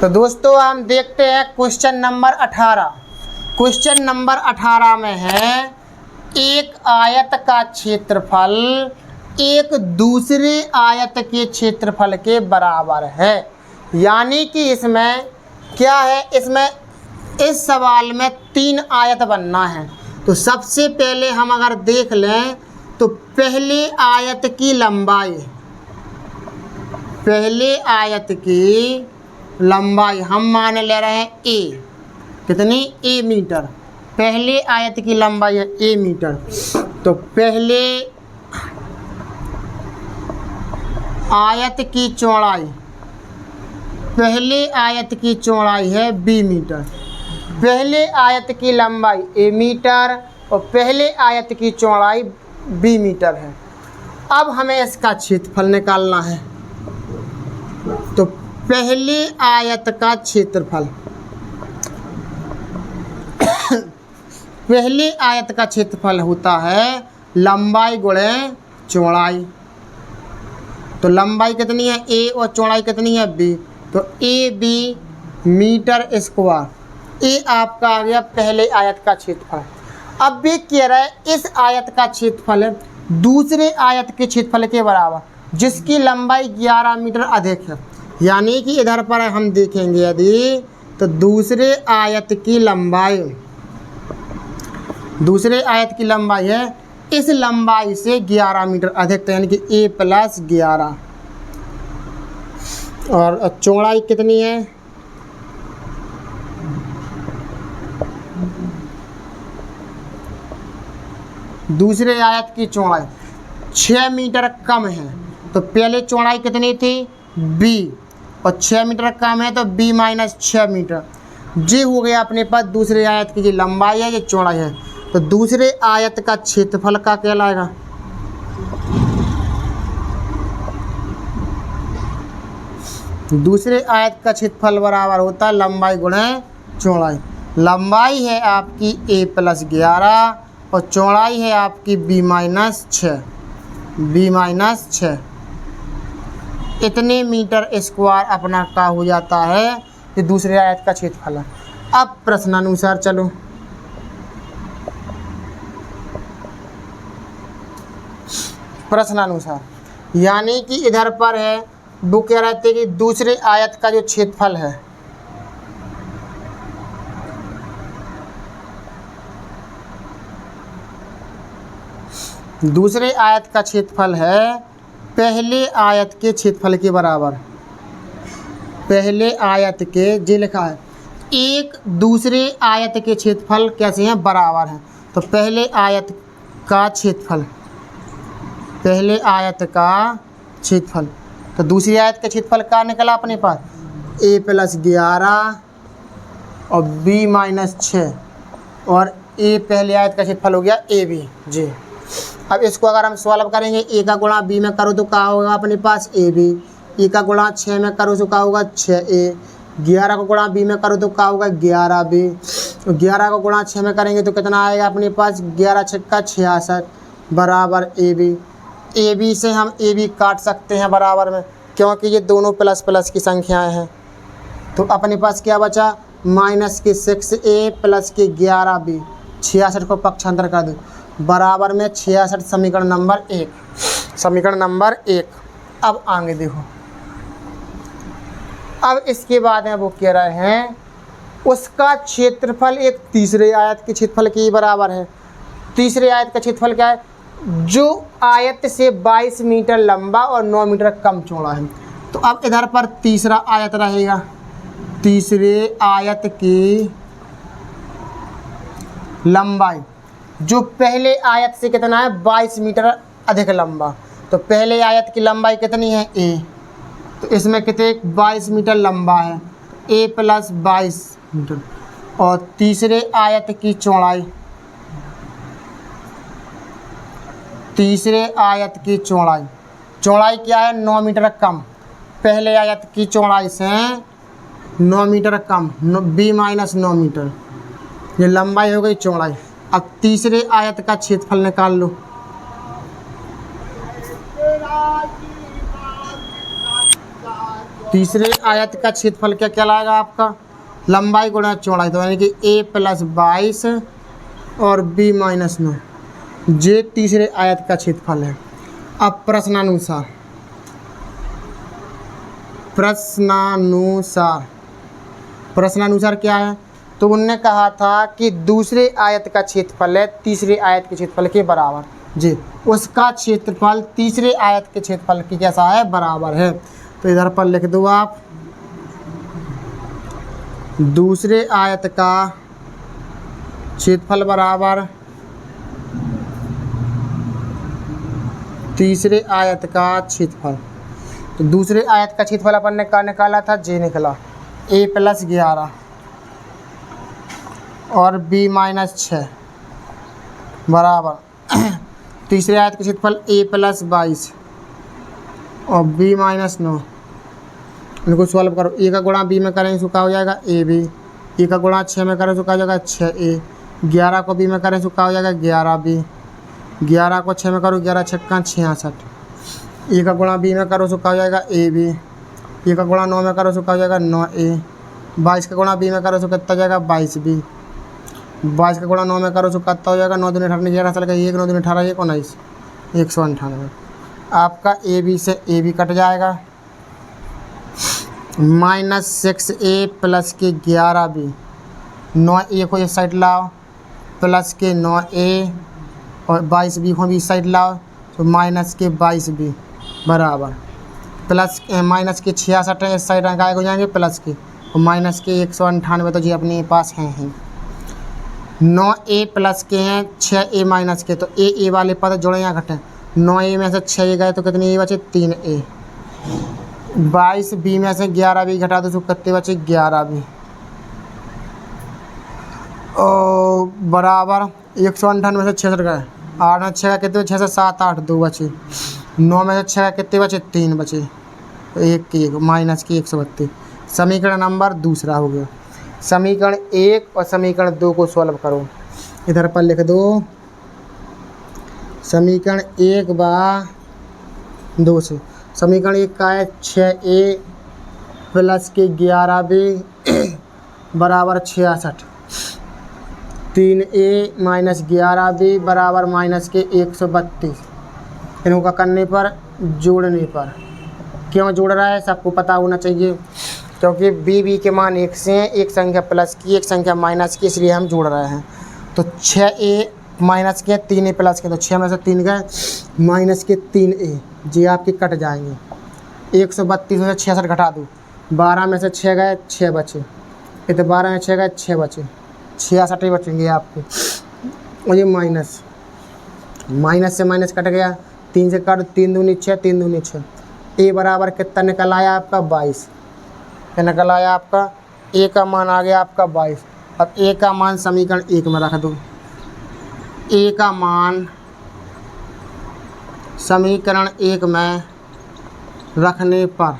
तो दोस्तों हम देखते हैं क्वेश्चन नंबर 18। क्वेश्चन नंबर 18 में है एक आयत का क्षेत्रफल एक दूसरे आयत के क्षेत्रफल के बराबर है। यानी कि इसमें क्या है, इसमें इस सवाल में 3 आयत बनना है। तो सबसे पहले हम अगर देख लें तो पहले आयत की लंबाई, पहले आयत की लंबाई हम मान ले रहे हैं ए, कितनी, ए मीटर। पहले आयत की लंबाई है ए मीटर। तो पहले आयत की चौड़ाई, पहले आयत की चौड़ाई है बी मीटर। पहले आयत की लंबाई ए मीटर और पहले आयत की चौड़ाई बी मीटर है। अब हमें इसका क्षेत्रफल निकालना है। तो पहले आयत का क्षेत्रफल, पहले आयत का क्षेत्रफल होता है लंबाई गुणे चौड़ाई। तो लंबाई कितनी है ए और चौड़ाई कितनी है बी, तो ए बी मीटर स्क्वायर। ए आपका आ गया पहले आयत का क्षेत्रफल। अब भी कह रहा है इस आयत का क्षेत्रफल है दूसरे आयत के क्षेत्रफल के बराबर, जिसकी लंबाई 11 मीटर अधिक है। यानी कि इधर पर हम देखेंगे यदि तो दूसरे आयत की लंबाई, दूसरे आयत की लंबाई है इस लंबाई से 11 मीटर अधिक, तो यानी कि ए प्लस 11। और चौड़ाई कितनी है, दूसरे आयत की चौड़ाई 6 मीटर कम है। तो पहले चौड़ाई कितनी थी बी और 6 मीटर कम है तो बी माइनस 6 मीटर। ये हो गया अपने पास दूसरे आयत की जो लंबाई है, ये चौड़ाई है। तो दूसरे आयत का क्षेत्रफल का कहलाएगा, दूसरे आयत का क्षेत्रफल बराबर होता है लंबाई गुणे चौड़ाई। लंबाई है आपकी ए प्लस 11 और चौड़ाई है आपकी बी माइनस 6, बी माइनस 6। इतने मीटर स्क्वायर अपना का हो जाता है कि दूसरे आयत का क्षेत्रफल है। अब प्रश्नानुसार चलो, प्रश्नानुसार यानी कि इधर पर है वो कह रहे थे कि दूसरे आयत का जो क्षेत्रफल है, दूसरे आयत का क्षेत्रफल है पहले आयत के क्षेत्रफल के बराबर। पहले आयत के जो लिखा है एक दूसरे आयत के क्षेत्रफल कैसे हैं, बराबर हैं। तो पहले आयत का क्षेत्रफल, पहले आयत का क्षेत्रफल, तो दूसरी आयत का क्षेत्रफल का निकला अपने पास ए प्लस 11 और बी माइनस 6 और ए पहले आयत का क्षेत्रफल हो गया ए बी जी। अब इसको अगर हम सॉल्व करेंगे, ए का गुणा बी में करो तो क्या होगा अपने पास ए बी, ए का गुणा 6 में करो तो क्या होगा 6a, 11 को गुणा बी में करो तो क्या होगा 11b, 11 को गुणा 6 में करेंगे तो कितना आएगा अपने पास 11 छक्का 66 बराबर ए बी। ए बी से हम ए बी काट सकते हैं बराबर में, क्योंकि ये दोनों प्लस प्लस की संख्याएं हैं। तो अपने पास क्या बचा माइनस के 6a प्लस के 11b, 66 को पक्षांतर कर दो बराबर में 66, समीकरण नंबर 1, समीकरण नंबर 1। अब आगे देखो, अब इसके बाद है वो कह रहे हैं उसका क्षेत्रफल एक तीसरे आयत के क्षेत्रफल के बराबर है। तीसरे आयत का क्षेत्रफल क्या है, जो आयत से 22 मीटर लंबा और 9 मीटर कम चौड़ा है। तो अब इधर पर तीसरा आयत रहेगा, तीसरे आयत की लंबाई जो पहले आयत से कितना है 22 मीटर अधिक लंबा। तो पहले आयत की लंबाई कितनी है ए, तो इसमें कितने 22 मीटर लंबा है, ए प्लस 22 मीटर। और तीसरे आयत की चौड़ाई, तीसरे आयत की चौड़ाई, चौड़ाई क्या है 9 मीटर कम, पहले आयत की चौड़ाई से 9 मीटर कम, बी माइनस 9 मीटर। ये लंबाई हो गई चौड़ाई। अब तीसरे आयत का क्षेत्रफल निकाल लो। तीसरे आयत का क्षेत्रफल क्या कहलाएगा आपका, लंबाई गुणा चौड़ाई, तो यानी कि a + 22 और b - 9, ये तीसरे आयत का क्षेत्रफल है। अब प्रश्नानुसार क्या है, तो उनने कहा था कि दूसरे आयत का क्षेत्रफल है तीसरे आयत के क्षेत्रफल के बराबर, जी उसका क्षेत्रफल तीसरे आयत के क्षेत्रफल की कैसा है, बराबर है। तो इधर पर लिख दो आप, दूसरे आयत का क्षेत्रफल बराबर तीसरे आयत का क्षेत्रफल। तो दूसरे आयत का क्षेत्रफल अपन ने क्या निकाला था, जे निकला a + 11 और b - 6 बराबर तीसरे आयत का क्षेत्रफल a + 22 और b - 9। इनको सॉल्व करो, a का गुणा b में करें तो क्या हो जाएगा ab, a का गुणा 6 में करें तो क्या हो जाएगा 6a, 11 को b में करें तो क्या हो जाएगा 11b, 11 को 6 में करो 11 × 6 = 66, a का गुणा b में करो तो क्या हो जाएगा ab, a का गुणा 9 में करो तो क्या हो जाएगा 9a, 22 का गुणा b में करो तो कितना जाएगा 22b, 22 का गुणा 9 में करो तो कितना हो जाएगा 9 दूनी 18, 11 चल गया 1 9 दूनी 18 1 19 198। आपका ए बी से ए बी कट जाएगा, -6a + के 11b, 9a को इस साइड लाओ प्लस के 9a और 22b को भी इस साइड लाओ तो माइनस के 22b बराबर प्लस माइनस के 66 इस साइड गायब हो जाएंगे प्लस के और माइनस के 198 तो जी अपने पास हैं 9a प्लस के हैं 6a माइनस के, तो ए वाले पद जोड़े यहाँ घटे, 9a में से 6a गए तो कितने बचे 3a, 22b में से 11b घटा दो तो कितने बचे 11b और बराबर 198 में से 66 गए, 8 में 6 का कितने 6 से 7 8 2 बचे, 9 में से 6 का कितने बचे 3 बचे, तो 1 की 1 माइनस की 132। समीकरण नंबर दूसरा हो गया। समीकरण 1 और समीकरण 2 को सॉल्व करो, इधर पर लिख दो समीकरण 1 / 2 से। समीकरण 1 का है 6a प्लस के 11b बराबर 66, 3a माइनस 11b बराबर माइनस के 132। इनों का करने पर जोड़ने पर क्यों जोड़ रहा है सबको पता होना चाहिए, क्योंकि बी के मान 1 से हैं, एक संख्या प्लस की एक संख्या माइनस की, इसलिए हम जोड़ रहे हैं। तो 6a माइनस के 3a प्लस के, तो 6 में से 3 गए माइनस के 3a जी आपके कट जाएंगे, 132 में से 66 घटा दो, 12 में से 6 गए 6 बचे, ये तो 12 में 6 गए 6 बचे, 66 ही बचेंगे आपके। और ये माइनस से माइनस कट गया, 3 से काट 3 दूनी 6 3 दूनी 6, a बराबर कितना निकल आया आपका 22, क्या निकल आया आपका a का मान आ गया आपका 22। अब a का मान समीकरण 1 में रख दो, a का मान समीकरण 1 में रखने पर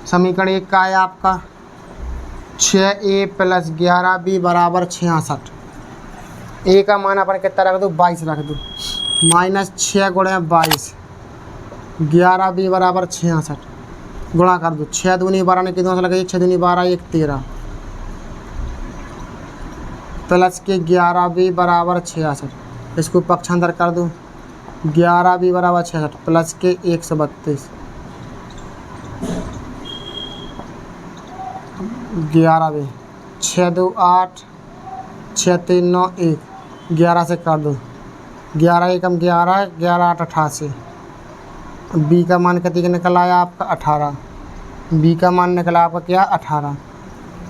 समीकरण 1 का है आपका 6a प्लस 11b बराबर 66, a का मान अपन कितना रख दो 22 रख दो, माइनस 6 × 22 11b बराबर 66 गुणा कर दो, 6 दूनी 12 ने कितनों से लगाई 6 दूनी 12 1 13 प्लस के 11b बराबर 66, इसको पक्षांतर कर दो, 11b बराबर 66 प्लस के 132 11b 6 2 8 6 3 9 1 11 से कर दो, 11 एकम 11 11 8 88, b का मान कितने निकल आया आपका 18, b का मान निकला आपका क्या 18।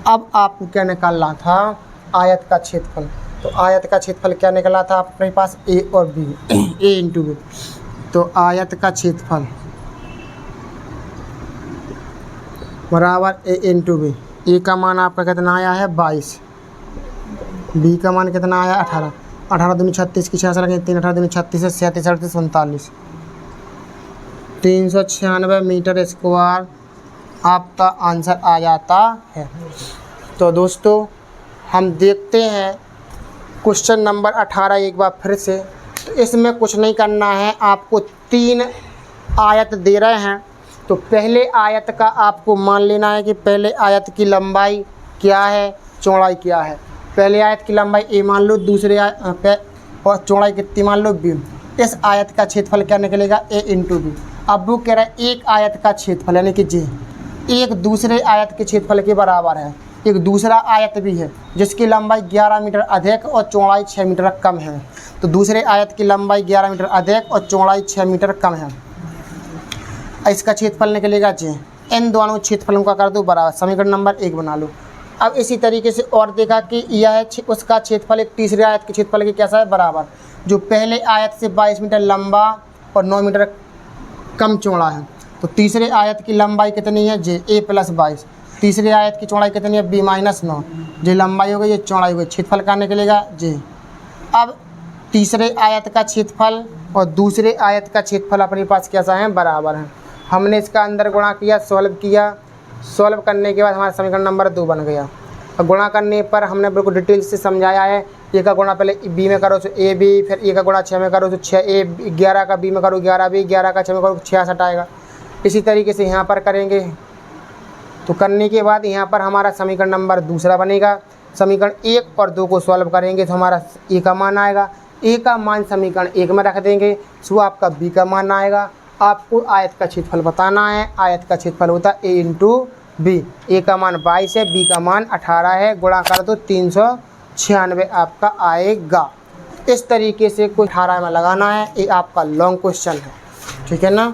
अब आपको क्या निकालना था आयत का क्षेत्रफल, तो आयत का क्षेत्रफल क्या निकला था आपके पास a और b a × b, तो आयत का क्षेत्रफल बराबर a × b, a का मान आपका कितना आया है 22, b का मान कितना आया 18, 18 दूनी 36 की 6 लगे 3 18 दूनी 36 से 37 38 39 396 मीटर स्क्वायर आपका आंसर आ जाता है। तो दोस्तों हम देखते हैं क्वेश्चन नंबर 18 एक बार फिर से। तो इसमें कुछ नहीं करना है, आपको 3 आयत दे रहे हैं तो पहले आयत का आपको मान लेना है कि पहले आयत की लंबाई क्या है, चौड़ाई क्या है। पहले आयत की लंबाई a मान लो, दूसरे और चौड़ाई कितनी मान लो b। इस आयत का क्षेत्रफल क्या निकलेगा, a इंटू बी। अब वो कह रहा है एक आयत का क्षेत्रफल यानी कि j एक दूसरे आयत के क्षेत्रफल के बराबर है। एक दूसरा आयत भी है जिसकी लंबाई 11 मीटर अधिक और चौड़ाई 6 मीटर कम है। तो दूसरे आयत की लंबाई 11 मीटर अधिक और चौड़ाई 6 मीटर कम है। इसका क्षेत्रफल निकलेगा j। इन दोनों क्षेत्रफलों का कर दो बराबर, समीकरण नंबर 1 बना लो। अब इसी तरीके से और देखा कि यह उसका क्षेत्रफल एक तीसरे आयत के क्षेत्रफल के कैसा है, बराबर। जो पहले आयत से 22 मीटर लंबा और 9 मीटर कम चौड़ा है। तो तीसरे आयत की लंबाई कितनी है, j a प्लस 22। तीसरे आयत की चौड़ाई कितनी है, b माइनस 9। ये लंबाई हो गई, ये चौड़ाई हो गई, क्षेत्रफल का निकलेगा j। अब तीसरे आयत का क्षेत्रफल और दूसरे आयत का क्षेत्रफल अपने पास कैसा है, बराबर है। हमने इसका अंदर गुणा किया, सॉल्व किया। सॉल्व करने के बाद हमारा समीकरण नंबर 2 बन गया। और गुणा करने पर हमने बिल्कुल डिटेल से समझाया है। ए का गुणा पहले b में करो तो a b, फिर ए का गुणा 6 में करो तो 6a, 11 का b में करो 11b, 11 का 6 में करो 66 आएगा। इसी तरीके से यहाँ पर करेंगे। तो करने के बाद यहाँ पर हमारा समीकरण नंबर दूसरा बनेगा। समीकरण 1 और 2 को सॉल्व करेंगे तो हमारा a का मान आएगा। a का मान समीकरण 1 में रख देंगे, सो आपका b का मान आएगा। आपको आयत का क्षेत्रफल बताना है। आयत का क्षेत्रफल होता है a इंटू बी। a का मान 22 है, b का मान 18 है। गुणा कर दो 396 आपका आएगा। इस तरीके से कोई 18 में लगाना है। ये आपका लॉन्ग क्वेश्चन है, ठीक है ना।